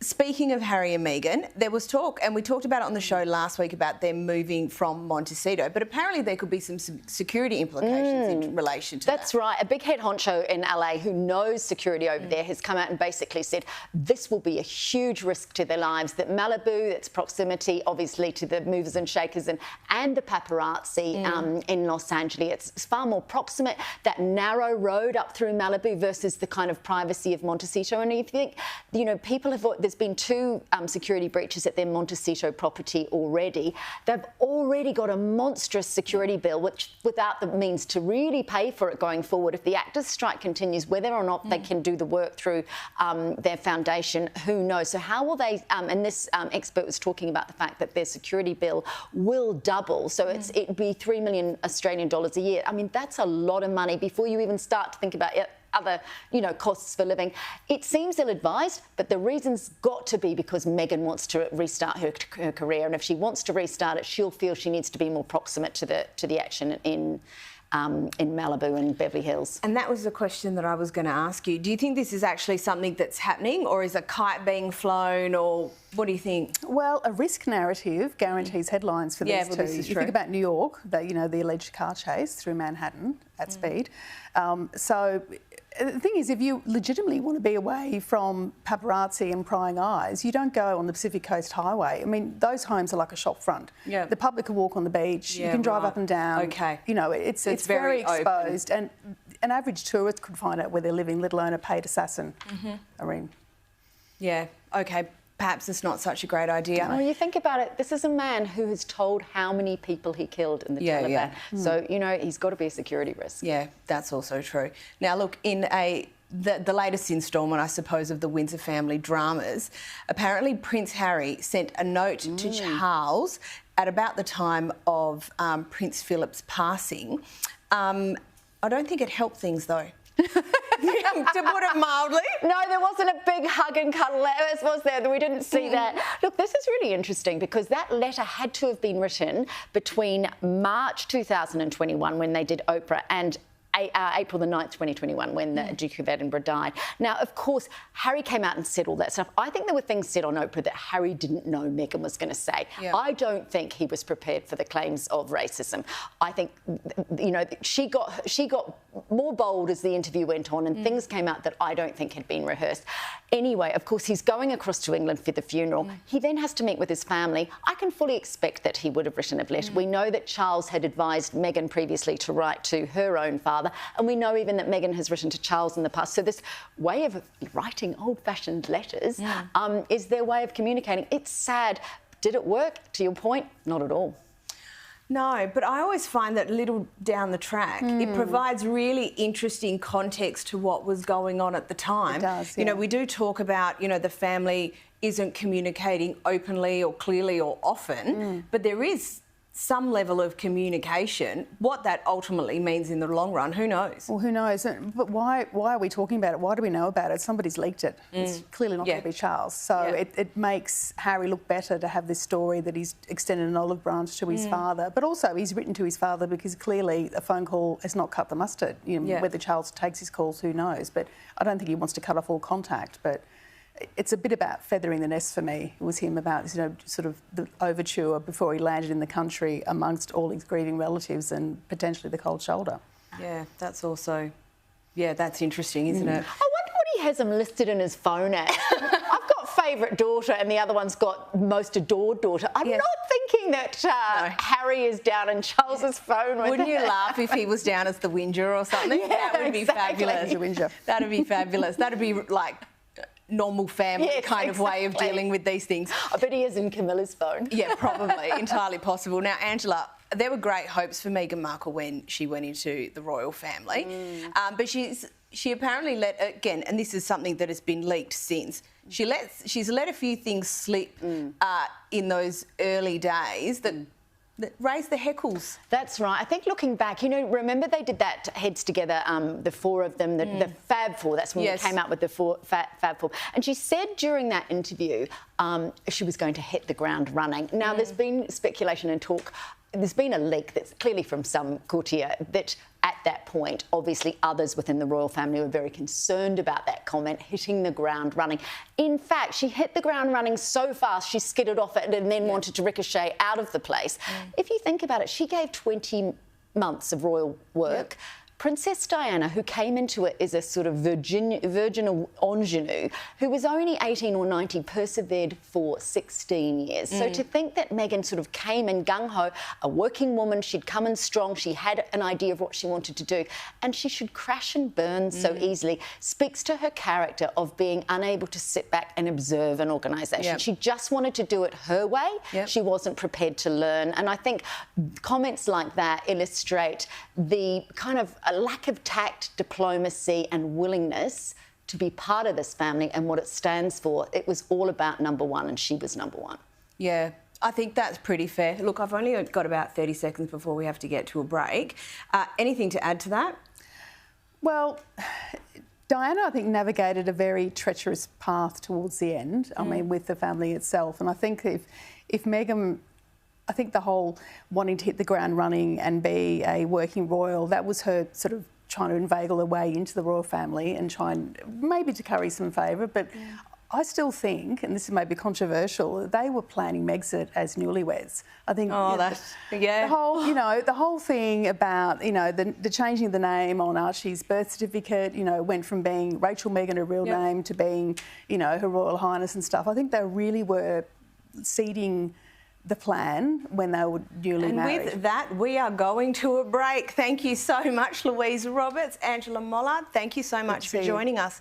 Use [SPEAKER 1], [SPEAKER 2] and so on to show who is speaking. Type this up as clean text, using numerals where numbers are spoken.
[SPEAKER 1] Speaking of Harry and Meghan, there was talk, and we talked about it on the show last week, about them moving from Montecito, but apparently there could be some security implications in relation to that.
[SPEAKER 2] That's right. A big head honcho in LA who knows security over there has come out and basically said this will be a huge risk to their lives, that Malibu, its proximity obviously to the movers and shakers and the paparazzi in Los Angeles, it's far more proximate, that narrow road up through Malibu versus the kind of privacy of Montecito. And if you think, you know, people have... There's been 2 security breaches at their Montecito property already. They've already got a monstrous security bill, which without the means to really pay for it going forward. If the actors' strike continues, whether or not they can do the work through their foundation, who knows? So how will they... and this expert was talking about the fact that their security bill will double. So it'd be $3 million Australian dollars a year. I mean, that's a lot of money before you even start to think about it. Other, you know, costs for living. It seems ill-advised, but the reason's got to be because Meghan wants to restart her career, and if she wants to restart it, she'll feel she needs to be more proximate to the action in Malibu and Beverly Hills. And
[SPEAKER 1] that was the question that I was going to ask you. Do you think this is actually something that's happening, or is a kite being flown, or what do you think?
[SPEAKER 3] Well, a risk narrative guarantees headlines for these two. You think about New York, the alleged car chase through Manhattan at speed. So the thing is, if you legitimately want to be away from paparazzi and prying eyes, you don't go on the Pacific Coast Highway. I mean, those homes are like a shop front. Yeah. The public can walk on the beach. You can drive up and down. Okay. You know, it's very exposed. And an average tourist could find out where they're living, let alone a paid assassin. Irene. Yeah, OK. Perhaps it's not such a great idea.
[SPEAKER 2] Well, you think about it, this is a man who has told how many people he killed in the Taliban. Yeah. So, you know, he's got to be a security risk.
[SPEAKER 1] Yeah, that's also true. Now, look, in the latest instalment, I suppose, of the Windsor family dramas, apparently Prince Harry sent a note to Charles at about the time of Prince Philip's passing. I don't think it helped things, though. To put it mildly.
[SPEAKER 2] No, there wasn't a big hug and cuddle, as was there. We didn't see that. Look, this is really interesting because that letter had to have been written between March 2021, when they did Oprah, and April the 9th, 2021, when the Duke of Edinburgh died. Now, of course, Harry came out and said all that stuff. I think there were things said on Oprah that Harry didn't know Meghan was going to say. Yeah. I don't think he was prepared for the claims of racism. I think, you know, she got more bold as the interview went on, and things came out that I don't think had been rehearsed. Anyway, of course, he's going across to England for the funeral. He then has to meet with his family. I can fully expect that he would have written a letter. We know that Charles had advised Meghan previously to write to her own father, and we know even that Meghan has written to Charles in the past. So this way of writing old-fashioned letters is their way of communicating. It's sad. Did it work? To your point, not at all.
[SPEAKER 1] No, but I always find that little down the track, it provides really interesting context to what was going on at the time. It does, yeah. You know, we do talk about, you know, the family isn't communicating openly or clearly or often, but there is some level of communication. What that ultimately means in the long run, who knows?
[SPEAKER 3] Well, who knows? But why are we talking about it? Why do we know about it? Somebody's leaked it. It's clearly not going to be Charles. So it makes Harry look better to have this story that he's extended an olive branch to his father. But also he's written to his father because clearly a phone call has not cut the mustard. You know, whether Charles takes his calls, who knows? But I don't think he wants to cut off all contact. But it's a bit about feathering the nest for me. It was him about, you know, sort of the overture before he landed in the country amongst all his grieving relatives and potentially the cold shoulder.
[SPEAKER 1] Yeah, that's also... Yeah, that's interesting, isn't it?
[SPEAKER 2] I wonder what he has him listed in his phone as. I've got favourite daughter and the other one's got most adored daughter. I'm not thinking that Harry is down in Charles's phone.
[SPEAKER 1] Wouldn't you laugh if he was down as the whinger or something?
[SPEAKER 2] Yeah,
[SPEAKER 1] that would be fabulous. That'd be fabulous. That'd be like... normal family kind of way of dealing with these things.
[SPEAKER 2] I bet he is in Camilla's phone.
[SPEAKER 1] Yeah, probably. Entirely possible. Now, Angela, there were great hopes for Meghan Markle when she went into the royal family. But she apparently let, again, and this is something that has been leaked since, she's let a few things slip in those early days that raise the heckles.
[SPEAKER 2] That's right. I think looking back, you know, remember they did that Heads Together, the four of them, the Fab Four. That's when we came out with the Fab Four. And she said during that interview she was going to hit the ground running. Now, there's been speculation and talk. There's been a leak that's clearly from some courtier that at that point, obviously others within the royal family were very concerned about that comment, hitting the ground running. In fact, she hit the ground running so fast she skidded off it and then wanted to ricochet out of the place. If you think about it, she gave 20 months of royal work. Princess Diana, who came into it as a sort of virgin ingenue, who was only 18 or 19, persevered for 16 years. So to think that Meghan sort of came in gung-ho, a working woman, she'd come in strong, she had an idea of what she wanted to do, and she should crash and burn so easily, speaks to her character of being unable to sit back and observe an organisation. She just wanted to do it her way. She wasn't prepared to learn. And I think comments like that illustrate the kind of a lack of tact, diplomacy and willingness to be part of this family and what it stands for. It was all about number one, and she was number one.
[SPEAKER 1] Yeah, I think that's pretty fair. Look, I've only got about 30 seconds before we have to get to a break. Anything to add to that?
[SPEAKER 3] Well, Diana, I think, navigated a very treacherous path towards the end, I mean, with the family itself. And I think if Meghan... I think the whole wanting to hit the ground running and be a working royal, that was her sort of trying to inveigle her way into the royal family and trying maybe to curry some favour. But I still think, and this may be controversial, they were planning Megxit as newlyweds. I think the whole, the whole thing about, the changing the name on Archie's birth certificate, went from being Rachel Meghan, her real name, to being, Her Royal Highness and stuff. I think they really were seeding the plan when they were newly married.
[SPEAKER 1] And with that, we are going to a break. Thank you so much, Louise Roberts. Angela Mollard, thank you so much for joining us.